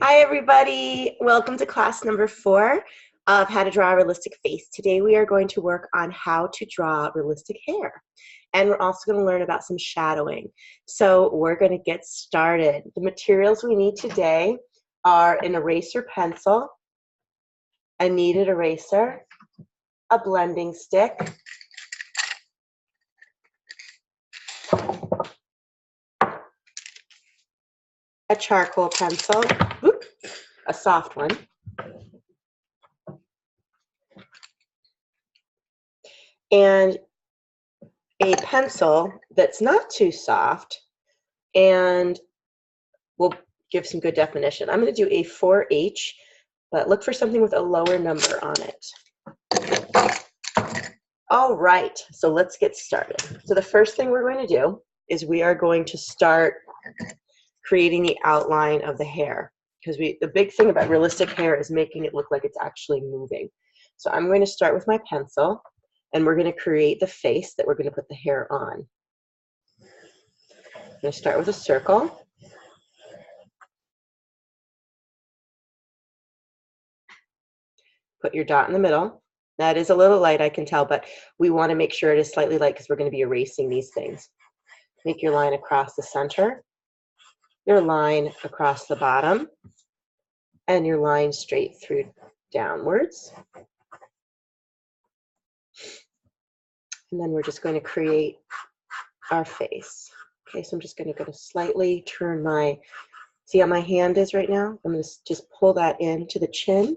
Hi, everybody. Welcome to class number 4 of How to Draw a Realistic Face. Today we are going to work on how to draw realistic hair. And we're also going to learn about some shadowing. So we're going to get started. The materials we need today are an eraser pencil, a kneaded eraser, a blending stick, a charcoal pencil, a soft one, and a pencil that's not too soft, and we'll give some good definition. I'm going to do a 4H, but look for something with a lower number on it. All right, so let's get started. So the first thing we're going to do is we are going to start creating the outline of the hair, because the big thing about realistic hair is making it look like it's actually moving. So I'm going to start with my pencil, and we're going to create the face that we're going to put the hair on. I'm going to start with a circle. Put your dot in the middle. That is a little light, I can tell, but we want to make sure it is slightly light because we're going to be erasing these things. Make your line across the center, your line across the bottom, and your line straight through downwards. And then we're just going to create our face. Okay, so I'm just going to slightly turn my, see how my hand is right now? I'm going to just pull that into the chin.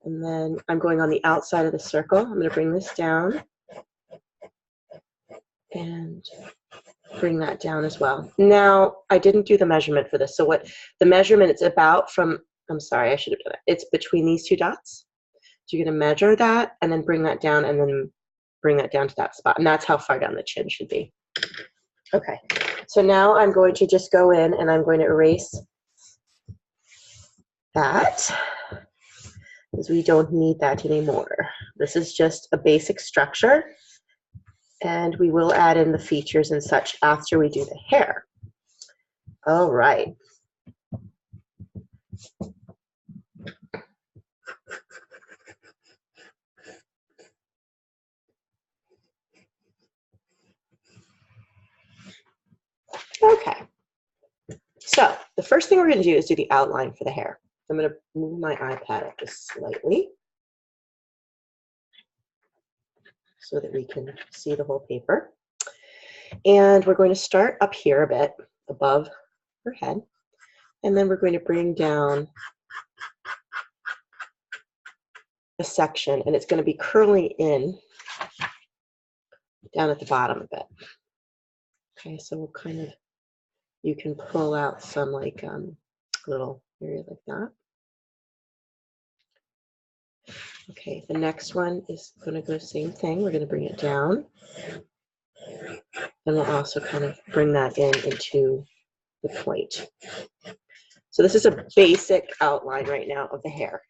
And then I'm going on the outside of the circle. I'm going to bring this down and bring that down as well. Now, I didn't do the measurement for this. So what the measurement, it's about from, I'm sorry, I should have done it. It's between these two dots. So you're going to measure that and then bring that down and then bring that down to that spot. And that's how far down the chin should be. Okay, so now I'm going to just go in and I'm going to erase that, because we don't need that anymore. This is just a basic structure, and we will add in the features and such after we do the hair. All right. Okay. So the first thing we're going to do is do the outline for the hair. I'm going to move my iPad up just slightly so that we can see the whole paper. And we're going to start up here a bit above her head. And then we're going to bring down a section, and it's going to be curling in down at the bottom a bit. Okay, so we'll kind of, you can pull out some like little area like that. Okay, the next one is going to go the same thing. We're going to bring it down. And we'll also kind of bring that in into the point. So this is a basic outline right now of the hair.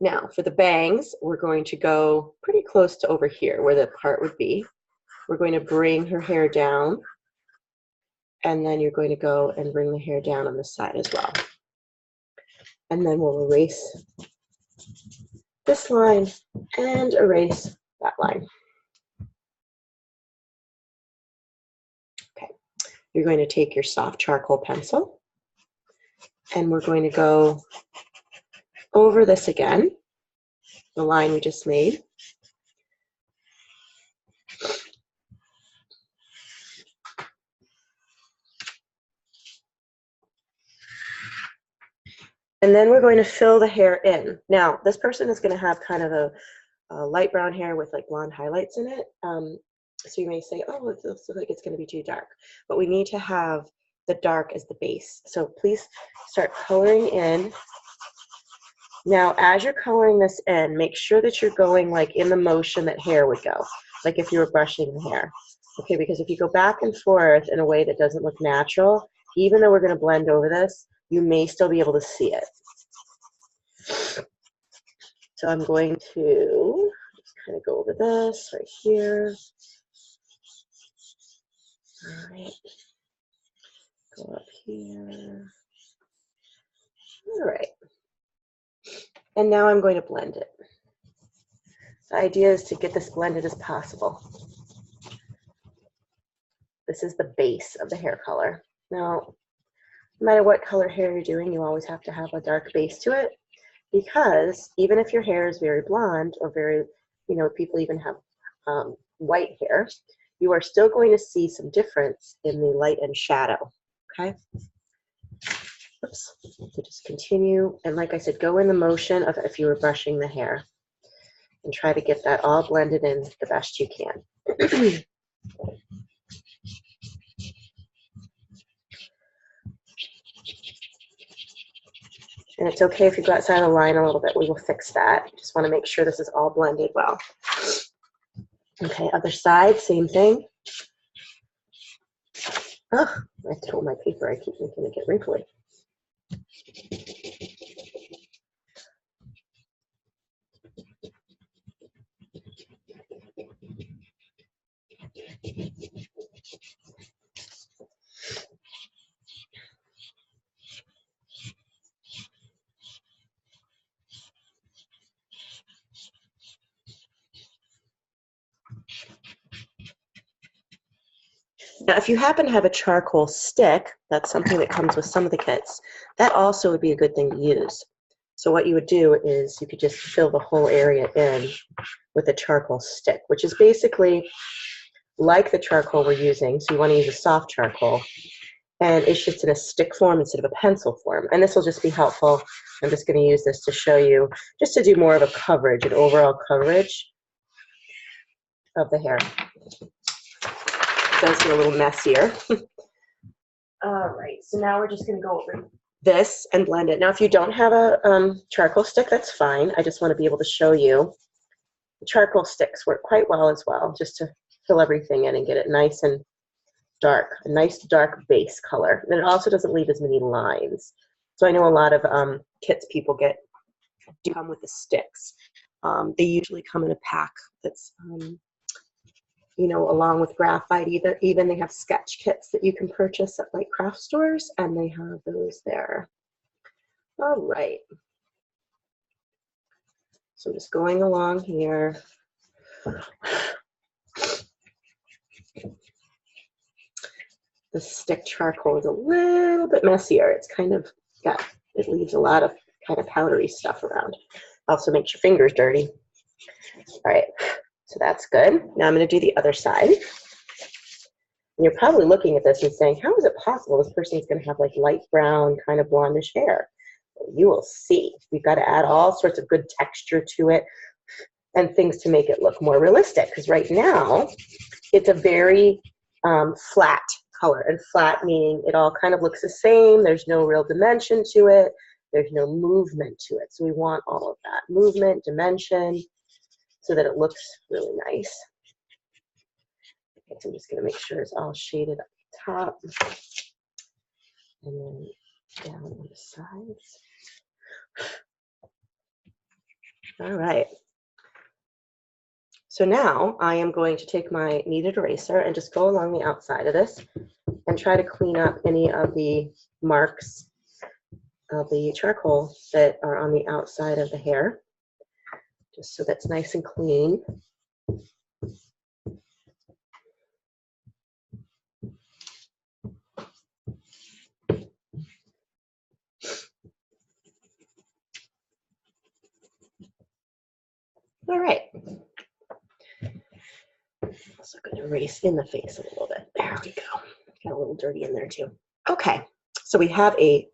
Now, for the bangs, we're going to go pretty close to over here where the part would be. We're going to bring her hair down, and then you're going to go and bring the hair down on the side as well. And then we'll erase this line and erase that line. Okay, you're going to take your soft charcoal pencil, and we're going to go over this again, the line we just made. And then we're going to fill the hair in. Now, this person is going to have kind of a light brown hair with like blonde highlights in it. So you may say, oh, it looks like it's going to be too dark. But we need to have the dark as the base. So please start coloring in. Now, as you're coloring this in, make sure that you're going like in the motion that hair would go, like if you were brushing the hair. Okay, because if you go back and forth in a way that doesn't look natural, even though we're going to blend over this, you may still be able to see it. So I'm going to just kind of go over this right here. All right. here. All right. And now I'm going to blend it. The idea is to get this blended as possible. This is the base of the hair color. Now, no matter what color hair you're doing, you always have to have a dark base to it, because even if your hair is very blonde or very, people even have white hair, you are still going to see some difference in the light and shadow, okay? Oops. So just continue, and like I said, go in the motion of if you were brushing the hair, and try to get that all blended in the best you can. And it's okay if you go outside the line a little bit. We will fix that. Just want to make sure this is all blended well. Okay, other side, same thing. Oh, I have to hold my paper. I keep making it get wrinkly. Now, if you happen to have a charcoal stick, that's something that comes with some of the kits, that also would be a good thing to use. So what you would do is you could just fill the whole area in with a charcoal stick, which is basically like the charcoal we're using. So you want to use a soft charcoal, and it's just in a stick form instead of a pencil form. And this will just be helpful. I'm just going to use this to show you, just to do more of a coverage, an overall coverage of the hair. It does get a little messier. All right, so now we're just going to go over this and blend it. Now, if you don't have a charcoal stick, that's fine. I just want to be able to show you. The charcoal sticks work quite well as well, just to fill everything in and get it nice and dark, a nice dark base color. And it also doesn't leave as many lines. So I know a lot of kits people do come with the sticks. They usually come in a pack that's along with graphite. Even they have sketch kits that you can purchase at like craft stores, and they have those there. All right. So I'm just going along here. The stick charcoal is a little bit messier. It's kind of it leaves a lot of kind of powdery stuff around. Also makes your fingers dirty. All right. So that's good. Now I'm going to do the other side. And you're probably looking at this and saying, how is it possible this person's going to have like light brown, kind of blondish hair? Well, you will see. We've got to add all sorts of good texture to it and things to make it look more realistic. Because right now, it's a very flat color. And flat meaning it all kind of looks the same. There's no real dimension to it. There's no movement to it. So we want all of that movement, dimension, so that it looks really nice. Okay, so I'm just going to make sure it's all shaded up the top and then down on the sides. All right. So now I am going to take my kneaded eraser and just go along the outside of this and try to clean up any of the marks of the charcoal that are on the outside of the hair, just so that's nice and clean. All right. Also going to erase in the face a little bit. There we go. Got a little dirty in there too. Okay, so we have a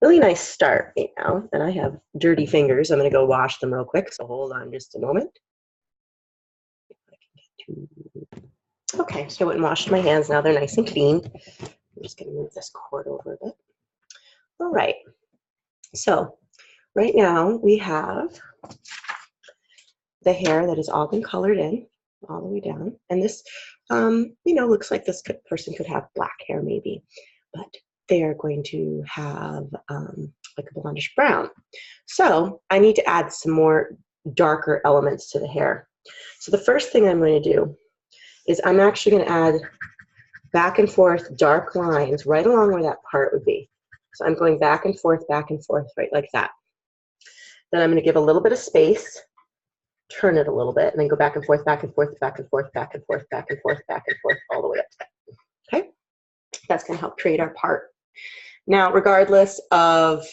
really nice start right now, and I have dirty fingers. I'm going to go wash them real quick, so hold on just a moment. Okay, so I went and washed my hands. Now they're nice and clean. I'm just going to move this cord over a bit. All right, so right now we have the hair that has all been colored in all the way down, and this looks like this person could have black hair maybe, but they are going to have like a blondish brown. So I need to add some more darker elements to the hair. So the first thing I'm going to do is I'm actually going to add back and forth dark lines right along where that part would be. So I'm going back and forth, right like that. Then I'm going to give a little bit of space, turn it a little bit, and then go back and forth, back and forth, back and forth, back and forth, back and forth, back and forth, all the way up to that. Okay? That's going to help create our part. Now, regardless of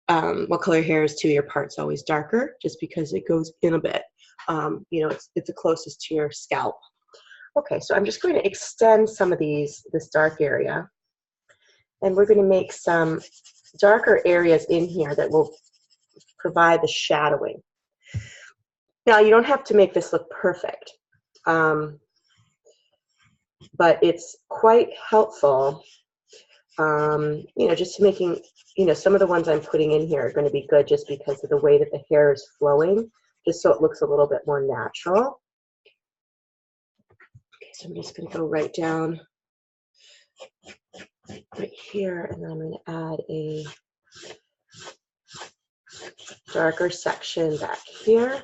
what color hair is to, your part's always darker just because it goes in a bit. You know, it's the closest to your scalp. Okay, so I'm just going to extend some of this dark area, and we're going to make some darker areas in here that will provide the shadowing. Now, you don't have to make this look perfect, but it's quite helpful, you know, just making, you know, some of the ones I'm putting in here are going to be good just because of the way that the hair is flowing, just so it looks a little bit more natural. Okay, so I'm just going to go right down right here, and then I'm going to add a darker section back here.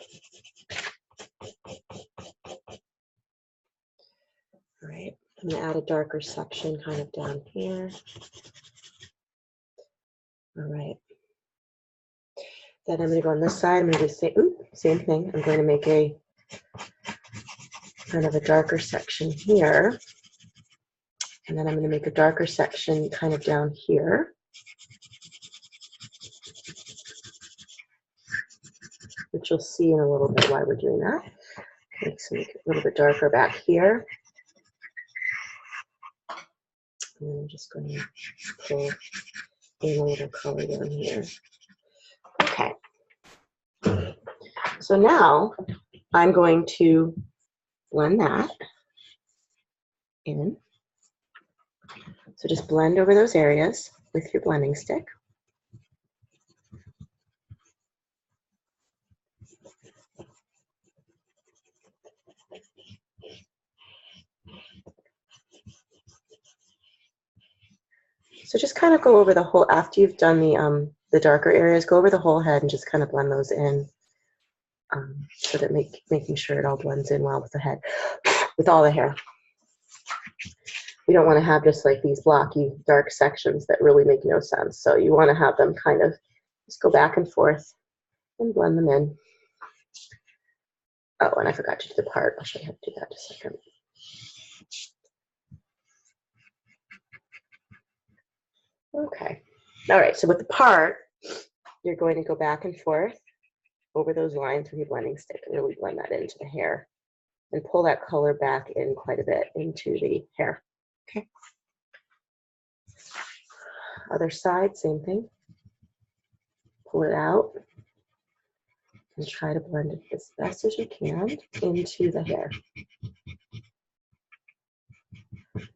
All right, I'm going to add a darker section kind of down here. All right. Then I'm going to go on this side. I'm going to do same thing. I'm going to make a kind of a darker section here. And then I'm going to make a darker section kind of down here, which you'll see in a little bit why we're doing that. Okay, so make it a little bit darker back here. And I'm just going to pull in a little color down here. Okay. So now I'm going to blend that in. So just blend over those areas with your blending stick. So just kind of go over the whole, after you've done the darker areas, go over the whole head and just kind of blend those in, so that making sure it all blends in well with the head, with all the hair. We don't want to have just like these blocky dark sections that really make no sense. So you want to have them kind of just go back and forth and blend them in. Oh, and I forgot to do the part. I'll show you how to do that in a second. Okay. All right, so with the part, you're going to go back and forth over those lines with your blending stick and really blend that into the hair and pull that color back in quite a bit into the hair. Okay. Other side, same thing. Pull it out and try to blend it as best as you can into the hair.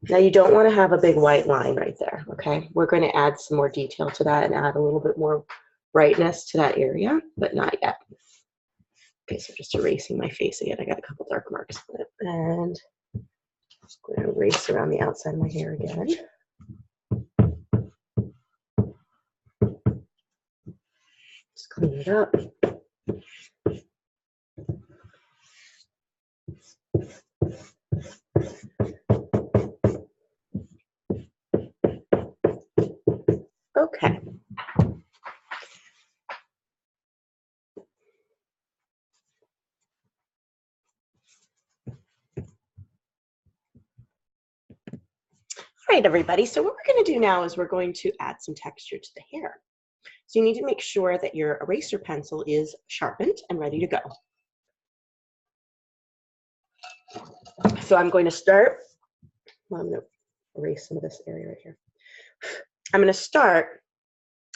Now you don't want to have a big white line right there, okay? We're going to add some more detail to that and add a little bit more brightness to that area, but not yet. Okay, so just erasing my face again. I got a couple dark marks on it. And just going to erase around the outside of my hair again. Just clean it up. Okay. All right, everybody. So what we're going to do now is we're going to add some texture to the hair. So you need to make sure that your eraser pencil is sharpened and ready to go. So I'm going to start, well, I'm going to erase some of this area right here. I'm going to start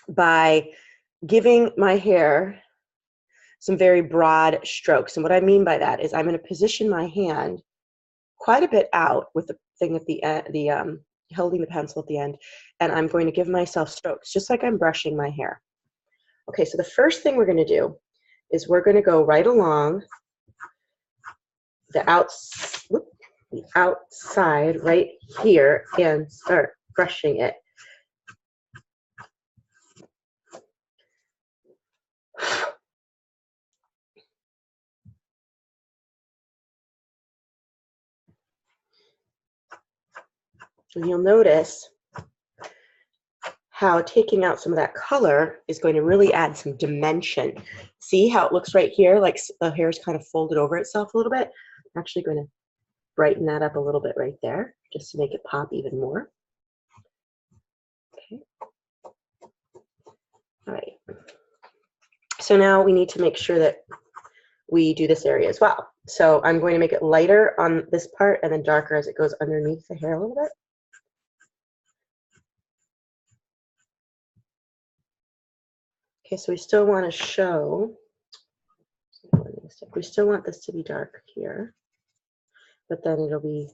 by giving my hair some very broad strokes. And what I mean by that is I'm going to position my hand quite a bit out with the thing at the end, holding the pencil at the end, and I'm going to give myself strokes, just like I'm brushing my hair. Okay, so the first thing we're going to do is we're going to go right along the outside right here and start brushing it. And you'll notice how taking out some of that color is going to really add some dimension. See how it looks right here, like the hair is kind of folded over itself a little bit? I'm actually going to brighten that up a little bit right there, just to make it pop even more. Okay. All right. So now we need to make sure that we do this area as well. So I'm going to make it lighter on this part and then darker as it goes underneath the hair a little bit. Okay, so we still want to show, we still want this to be dark here, but then it'll be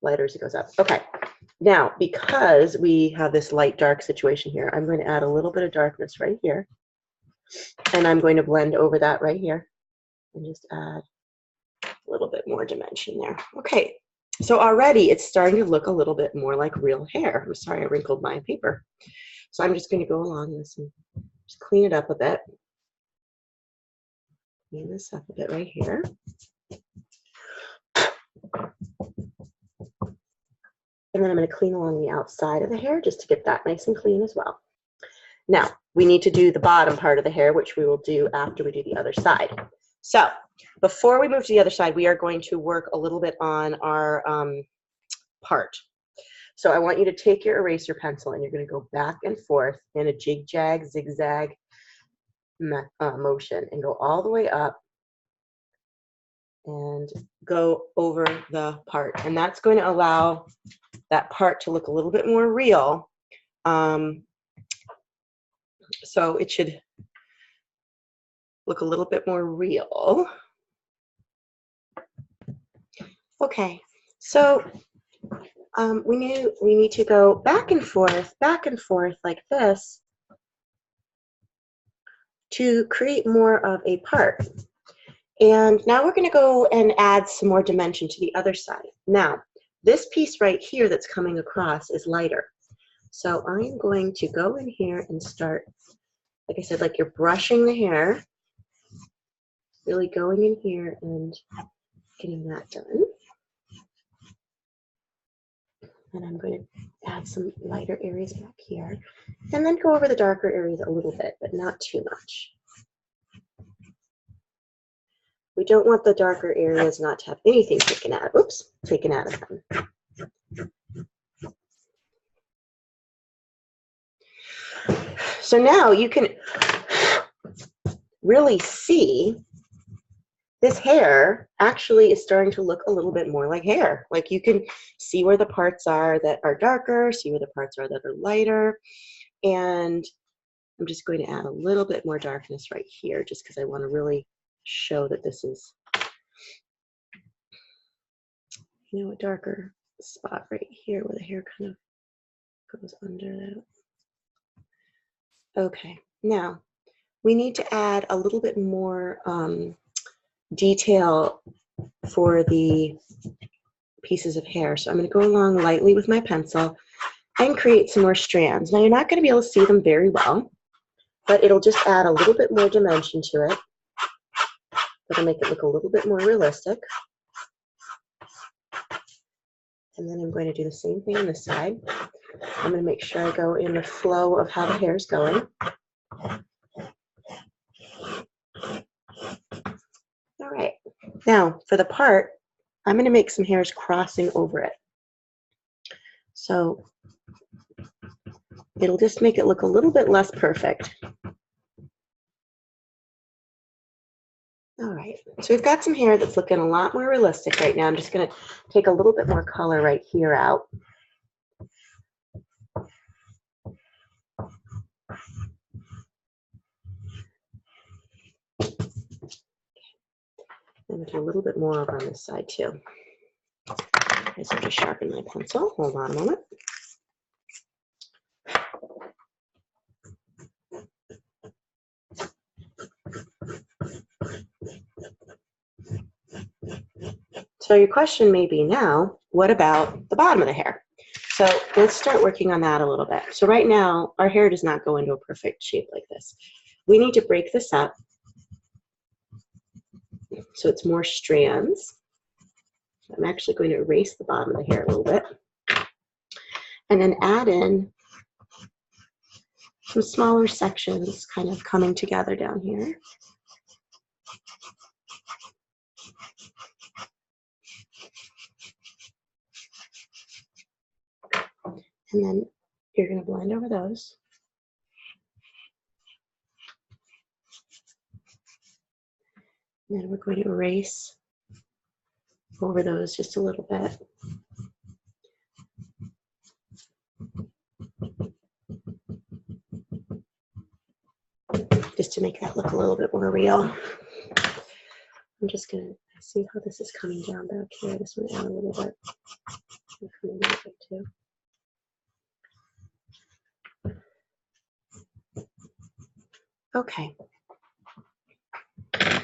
lighter as it goes up. Okay, now because we have this light dark situation here, I'm going to add a little bit of darkness right here, and I'm going to blend over that right here and just add a little bit more dimension there. Okay, so already it's starting to look a little bit more like real hair. I'm sorry I wrinkled my paper. So I'm just going to go along this and just clean it up a bit. Clean this up a bit right here. And then I'm going to clean along the outside of the hair just to get that nice and clean as well. Now, we need to do the bottom part of the hair, which we will do after we do the other side. So before we move to the other side, we are going to work a little bit on our part. So I want you to take your eraser pencil and you're going to go back and forth in a jig-jag, zigzag motion and go all the way up and go over the part. And that's going to allow that part to look a little bit more real. So it should look a little bit more real. Okay, so we need to go back and forth like this to create more of a part. And now we're going to go and add some more dimension to the other side. Now, this piece right here that's coming across is lighter. So I'm going to go in here and start, like I said, like you're brushing the hair, really going in here and getting that done. And I'm going to add some lighter areas back here, and then go over the darker areas a little bit, but not too much. We don't want the darker areas not to have anything taken out. Oops, taken out of them. So now you can really see this hair actually is starting to look a little bit more like hair. Like you can see where the parts are that are darker, see where the parts are that are lighter. And I'm just going to add a little bit more darkness right here just because I want to really show that this is, you know, a darker spot right here where the hair kind of goes under that. Okay, now we need to add a little bit more detail for the pieces of hair. So I'm going to go along lightly with my pencil and create some more strands. Now you're not going to be able to see them very well, but it'll just add a little bit more dimension to it. It'll make it look a little bit more realistic. And then I'm going to do the same thing on this side. I'm going to make sure I go in the flow of how the hair is going. All right, now for the part, I'm going to make some hairs crossing over it. So it'll just make it look a little bit less perfect. All right, so we've got some hair that's looking a lot more realistic right now. I'm just going to take a little bit more color right here out. I'm going to do a little bit more over on this side too. Okay, so just sharpen my pencil. Hold on a moment. So your question may be now, what about the bottom of the hair? So let's start working on that a little bit. So right now, our hair does not go into a perfect shape like this. We need to break this up so it's more strands. I'm actually going to erase the bottom of the hair a little bit. and then add in some smaller sections kind of coming together down here. And then you're going to blend over those. And then we're going to erase over those just a little bit. Just to make that look a little bit more real. I'm just going to see how this is coming down back here. I just want to add a little bit. Coming down here too. Okay. A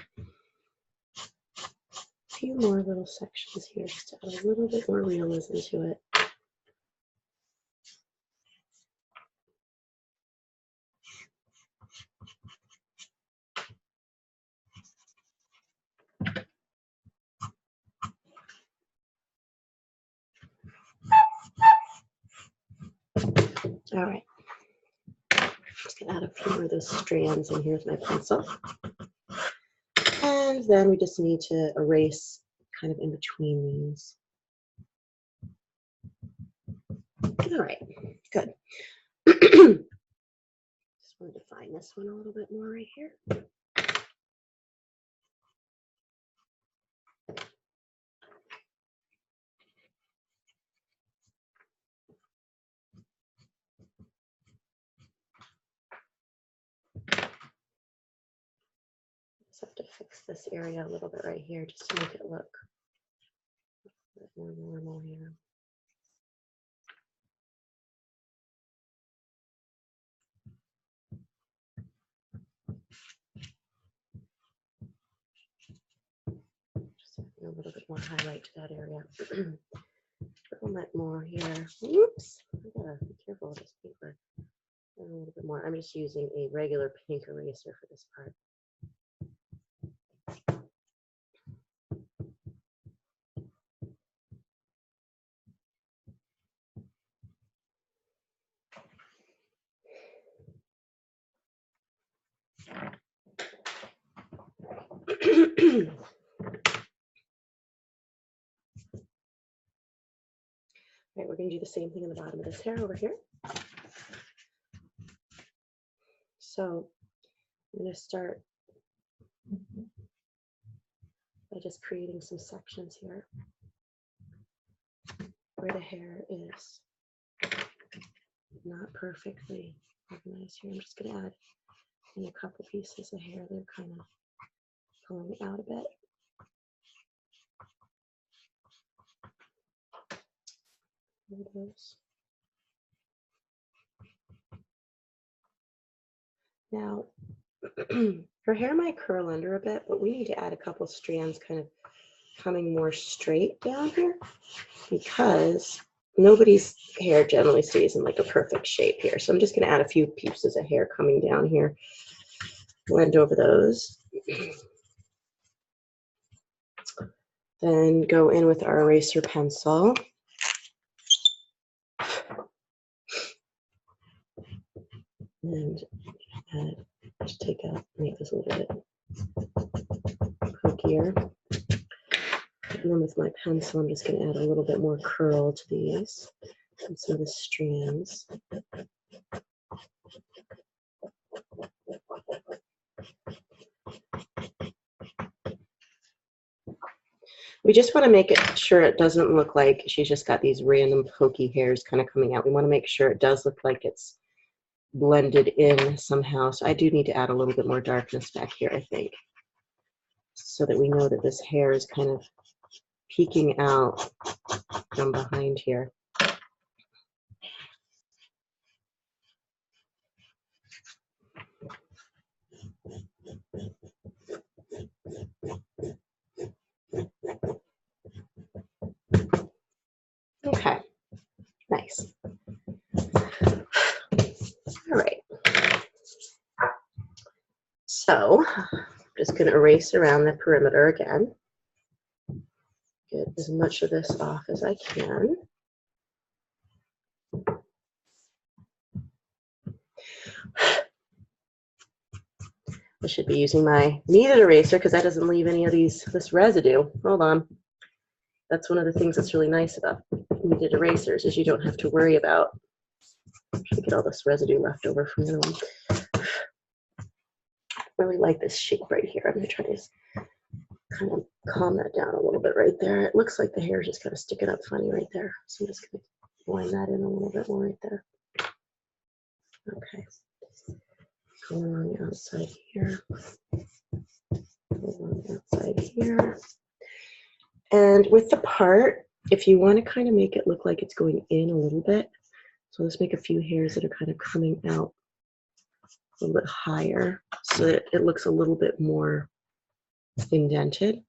few more little sections here just to add a little bit more realism to it. All right. Just gonna add a few more of those strands, and here's my pencil. And then we just need to erase kind of in between these. All right, good. Just want to define this one a little bit more right here. Just have to fix this area a little bit right here just to make it look a bit more normal here. Just a little bit more highlight to that area. A little bit more here. Oops, I gotta be careful with this paper. A little bit more. I'm just using a regular pink eraser for this part. Right, we're going to do the same thing on the bottom of this hair over here. So I'm going to start by just creating some sections here where the hair is not perfectly organized here. I'm just going to add in a couple pieces of hair. They're kind of pulling out a bit. Those. Now, her hair might curl under a bit, but we need to add a couple strands kind of coming more straight down here because nobody's hair generally stays in like a perfect shape here. So I'm just going to add a few pieces of hair coming down here, blend over those. Then go in with our eraser pencil. And just make this a little bit pokier. And then with my pencil, I'm just going to add a little bit more curl to these and some of the strands. We just want to make it sure it doesn't look like she's just got these random pokey hairs kind of coming out. We want to make sure it does look like it's blended in somehow. So I do need to add a little bit more darkness back here, I think, so that we know that this hair is kind of peeking out from behind here. Okay, nice. All right. So I'm just going to erase around the perimeter again. Get as much of this off as I can. I should be using my kneaded eraser because that doesn't leave any of this residue. Hold on. That's one of the things that's really nice about kneaded erasers is you don't have to worry about, trying to get all this residue left over from the other one. I really like this shape right here. I'm going to try to just kind of calm that down a little bit right there. It looks like the hair is just kind of sticking up funny right there. So I'm just going to line that in a little bit more right there. Okay. Going on the outside here. Going on the outside here. And with the part, if you want to kind of make it look like it's going in a little bit, so let's make a few hairs that are kind of coming out a little bit higher so that it looks a little bit more indented.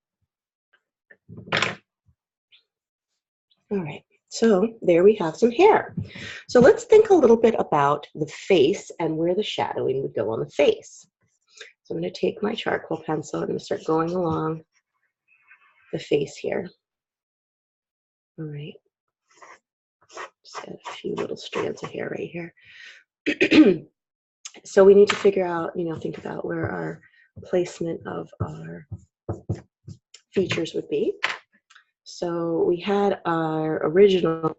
All right, so there we have some hair. So let's think a little bit about the face and where the shadowing would go on the face. So I'm going to take my charcoal pencil and start going along the face here. All right, just got a few little strands of hair right here. So we need to figure out, think about where our placement of our features would be. So we had our original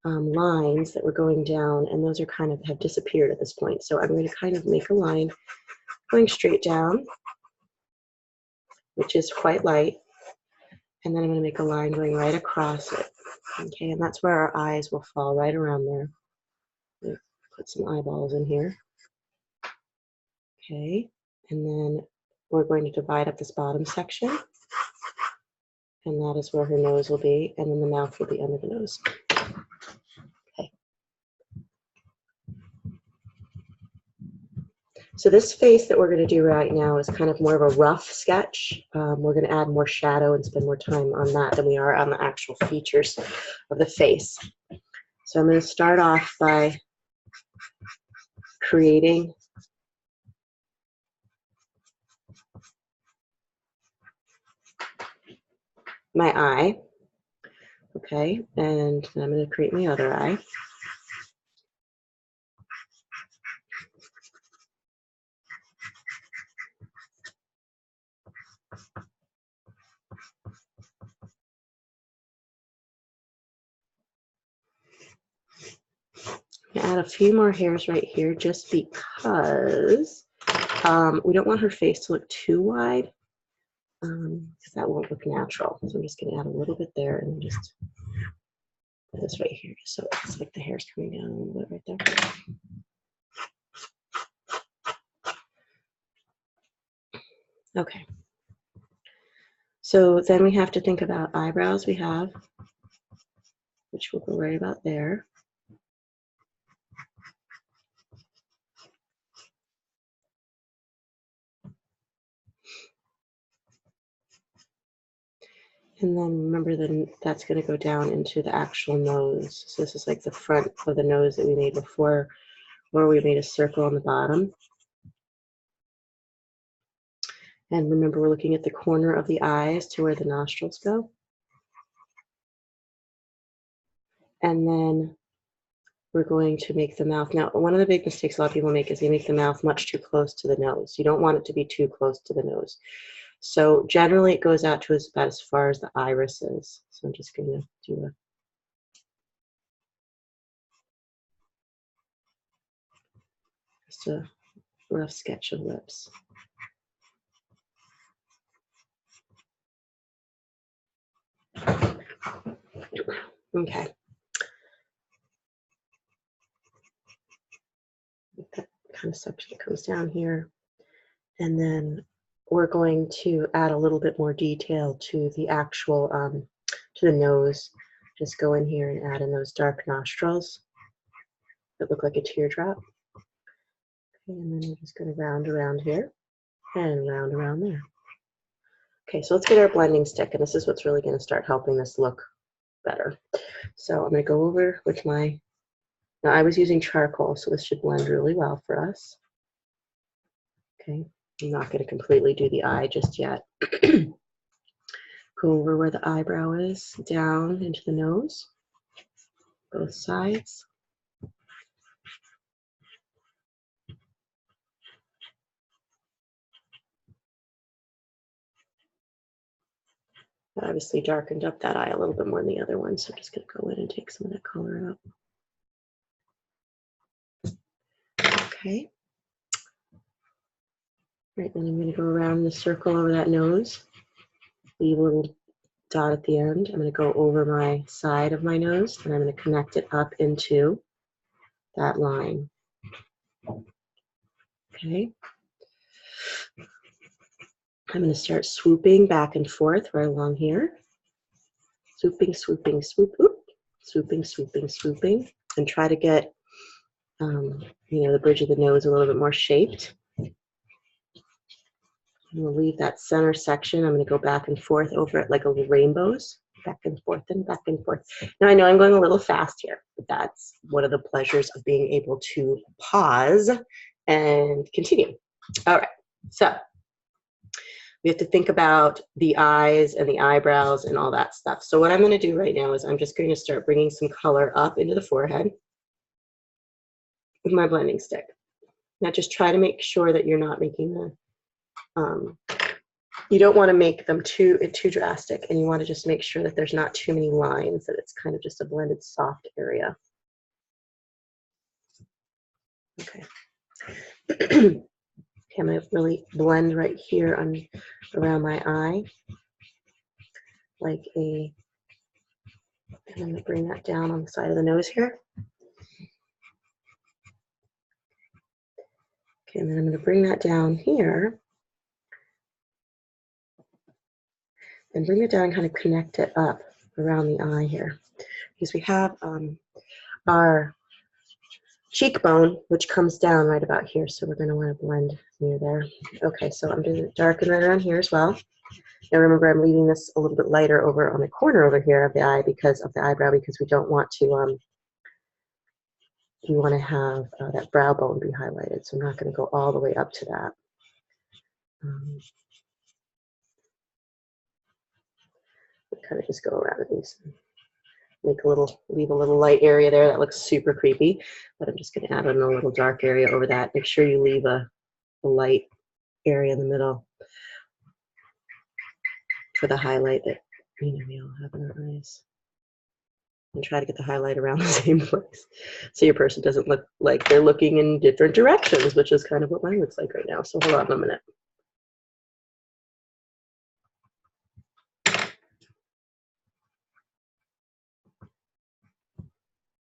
lines that were going down, and those are kind of have disappeared at this point. So I'm going to kind of make a line going straight down, which is quite light, and then I'm going to make a line going right across it. Okay, and that's where our eyes will fall right around there. Put some eyeballs in here. Okay, and then we're going to divide up this bottom section, and that is where her nose will be, and then the mouth will be under the nose. Okay. So this face that we're going to do right now is kind of more of a rough sketch. We're going to add more shadow and spend more time on that than we are on the actual features of the face. So I'm going to start off by creating my eye, okay, and then I'm going to create my other eye. Add a few more hairs right here just because we don't want her face to look too wide because that won't look natural. So I'm just going to add a little bit there and just put this right here just so it looks like the hair's coming down a little bit right there. Okay. So then we have to think about eyebrows we have, which will go right about there. And then remember that that's going to go down into the actual nose. So this is like the front of the nose that we made before, where we made a circle on the bottom. And remember, we're looking at the corner of the eyes to where the nostrils go. And then we're going to make the mouth. Now, one of the big mistakes a lot of people make is they make the mouth much too close to the nose. You don't want it to be too close to the nose. So generally it goes out to about as far as the iris is. So I'm just going to do just a rough sketch of lips. Okay. That kind of section comes down here. And then we're going to add a little bit more detail to the actual, to the nose. Just go in here and add in those dark nostrils that look like a teardrop. Okay, and then we're just going to round around here and round around there. Okay, so let's get our blending stick, and this is what's really going to start helping this look better. So I'm going to go over with my, now I was using charcoal, so this should blend really well for us. Okay, I'm not going to completely do the eye just yet. Go over where the eyebrow is, down into the nose, both sides. I obviously darkened up that eye a little bit more than the other one, so I'm just going to go in and take some of that color out. Okay. Right, then I'm going to go around the circle over that nose, leave a little dot at the end. I'm going to go over my side of my nose, and I'm going to connect it up into that line. Okay. I'm going to start swooping back and forth right along here. Swooping, swooping, swoop, whoop. Swooping, swooping, swooping, and try to get, the bridge of the nose a little bit more shaped. I'm going to leave that center section. I'm going to go back and forth over it like a little rainbows, back and forth and back and forth. Now, I know I'm going a little fast here, but that's one of the pleasures of being able to pause and continue. All right, so we have to think about the eyes and the eyebrows and all that stuff. So what I'm going to do right now is I'm just going to start bringing some color up into the forehead with my blending stick. Now, just try to make sure that you're not making the you don't want to make them too drastic, and you want to just make sure that there's not too many lines, that it's kind of just a blended soft area. Okay. Okay, I'm going to really blend right here around my eye, and I'm going to bring that down on the side of the nose here. Okay, and then I'm going to bring that down here and bring it down and kind of connect it up around the eye here, because we have our cheekbone, which comes down right about here, so we're going to want to blend near there. Okay, so I'm going to darken right around here as well. Now remember, I'm leaving this a little bit lighter over on the corner over here of the eye because of the eyebrow, because we don't want to, you want to have that brow bone be highlighted, so I'm not going to go all the way up to that. Kind of just go around these. Leave a little light area there. That looks super creepy, but I'm just going to add in a little dark area over that. Make sure you leave a light area in the middle for the highlight that we all have in our eyes. And try to get the highlight around the same place, so your person doesn't look like they're looking in different directions, which is kind of what mine looks like right now. So hold on a minute.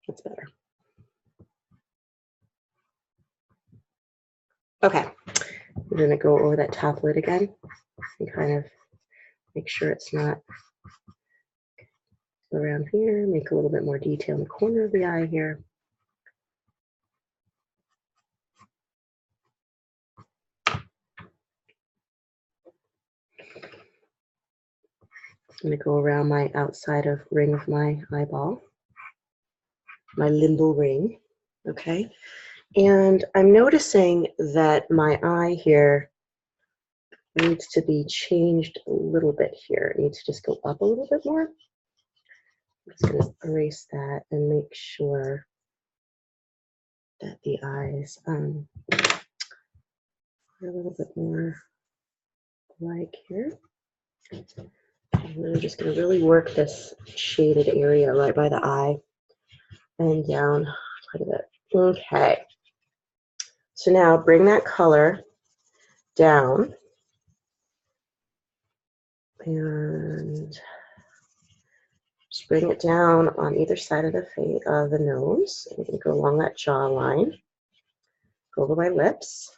That's better. Okay, we're going to go over that top lid again and kind of make sure it's not around here. Make a little bit more detail in the corner of the eye here. I'm going to go around my outside of ring of my eyeball, my limbal ring, okay? And I'm noticing that my eye here needs to be changed a little bit here. It needs to just go up a little bit more. I'm just going to erase that and make sure that the eyes are a little bit more like here. I'm really just going to really work this shaded area right by the eye and down quite a bit. Okay. So now bring that color down and just bring it down on either side of the nose. I'm going to go along that jawline, go over my lips,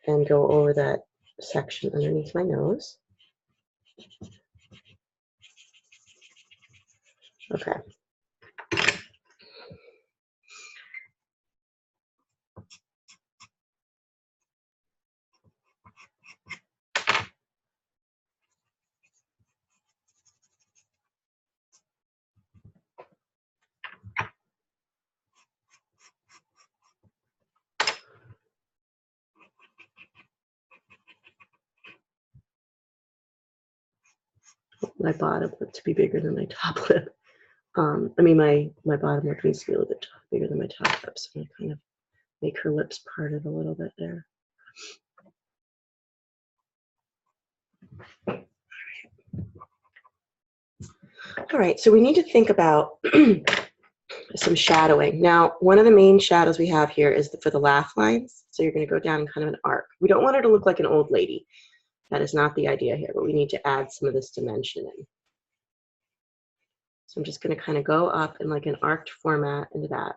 and go over that section underneath my nose. Okay. My bottom lip to be bigger than my top lip. My bottom lip needs to be a little bit bigger than my top lip, so I'm going to kind of make her lips parted a little bit there. All right, so we need to think about some shadowing. Now, one of the main shadows we have here is for the laugh lines. So you're going to go down in kind of an arc. We don't want her to look like an old lady. That is not the idea here, but we need to add some of this dimension in. So I'm just going to kind of go up in like an arced format into that.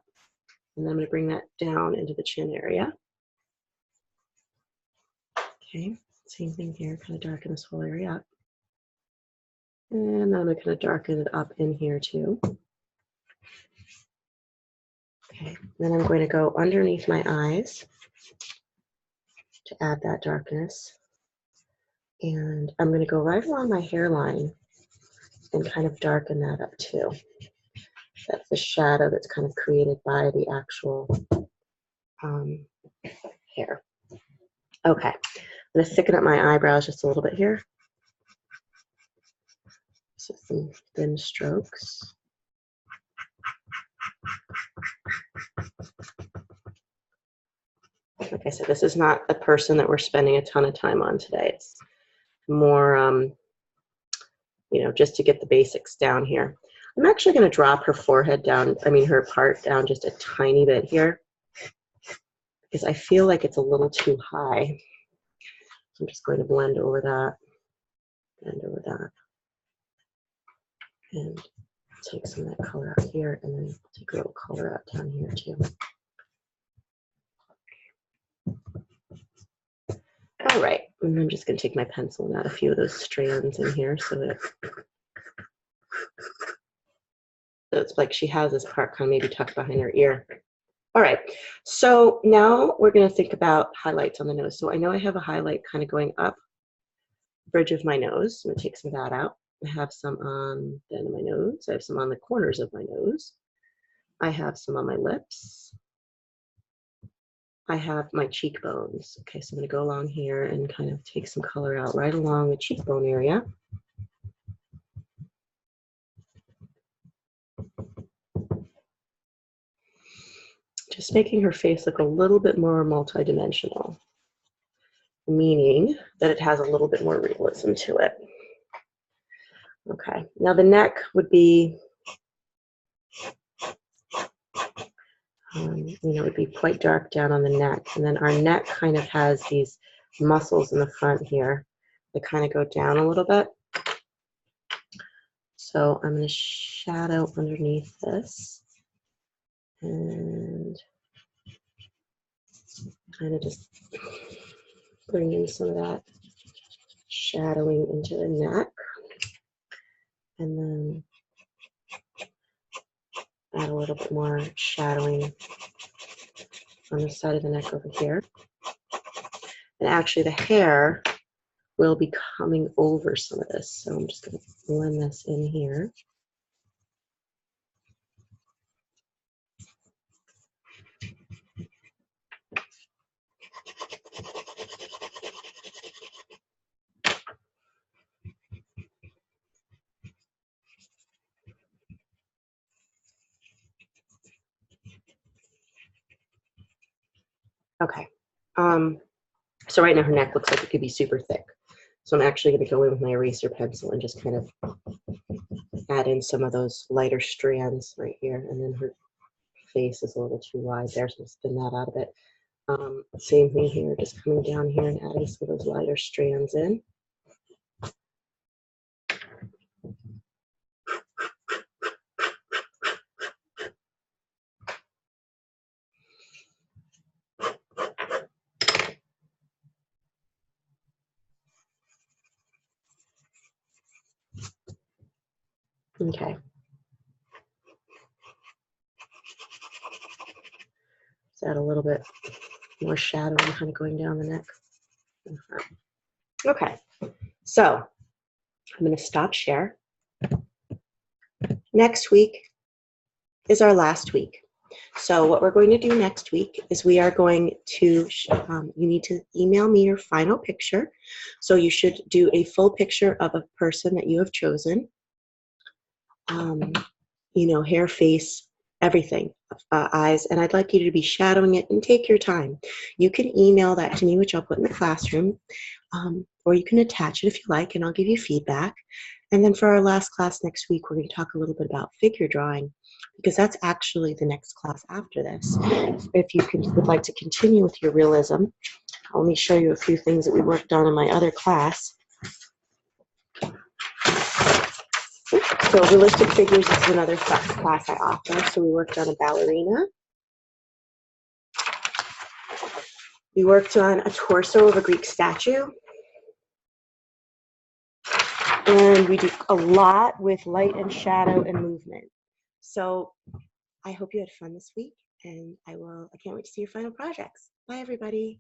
And then I'm going to bring that down into the chin area. Okay, same thing here, kind of darken this whole area up. And then I'm going to kind of darken it up in here too. Okay, then I'm going to go underneath my eyes to add that darkness. And I'm going to go right along my hairline and kind of darken that up too. That's the shadow that's kind of created by the actual hair. Okay, I'm going to thicken up my eyebrows just a little bit here. So some thin strokes. Like I said, this is not a person that we're spending a ton of time on today. It's more, you know, just to get the basics down here. I'm actually going to drop her forehead down, her part down just a tiny bit here, because I feel like it's a little too high. So I'm just going to blend over that, and take some of that color out here, and then take a little color out down here too. All right, and I'm just going to take my pencil and add a few of those strands in here so that it's like she has this part kind of maybe tucked behind her ear. All right, so now we're going to think about highlights on the nose. So I know I have a highlight kind of going up the bridge of my nose. I'm going to take some of that out. I have some on the end of my nose. I have some on the corners of my nose. I have some on my lips. I have my cheekbones. Okay, so I'm going to go along here and kind of take some color out right along the cheekbone area. Just making her face look a little bit more multidimensional, meaning that it has a little bit more realism to it. Okay, now the neck would be, you know, it'd be quite dark down on the neck. And then our neck kind of has these muscles in the front here that kind of go down a little bit. So I'm going to shadow underneath this and kind of just bring in some of that shadowing into the neck. And then add a little bit more shadowing on the side of the neck over here. And actually the hair will be coming over some of this. So I'm just going to blend this in here. Okay. So right now her neck looks like it could be super thick. So I'm actually going to go in with my eraser pencil and just kind of add in some of those lighter strands right here. And then her face is a little too wide there, so let's thin that out a bit. Same thing here, just coming down here and adding some of those lighter strands in. Okay. Let's add a little bit more shadowing kind of going down the neck. Okay, so I'm going to stop share. Next week is our last week. So what we're going to do next week is we are going to, you need to email me your final picture. So you should do a full picture of a person that you have chosen. You know, hair, face, everything, eyes, and I'd like you to be shadowing it and take your time. You can email that to me, which I'll put in the classroom, or you can attach it if you like, and I'll give you feedback. And then for our last class next week, we're going to talk a little bit about figure drawing, because that's actually the next class after this. If you would like to continue with your realism, let me show you a few things that we worked on in my other class. So realistic figures is another class I offer. So we worked on a ballerina. We worked on a torso of a Greek statue. And we do a lot with light and shadow and movement. So I hope you had fun this week, and I can't wait to see your final projects. Bye, everybody.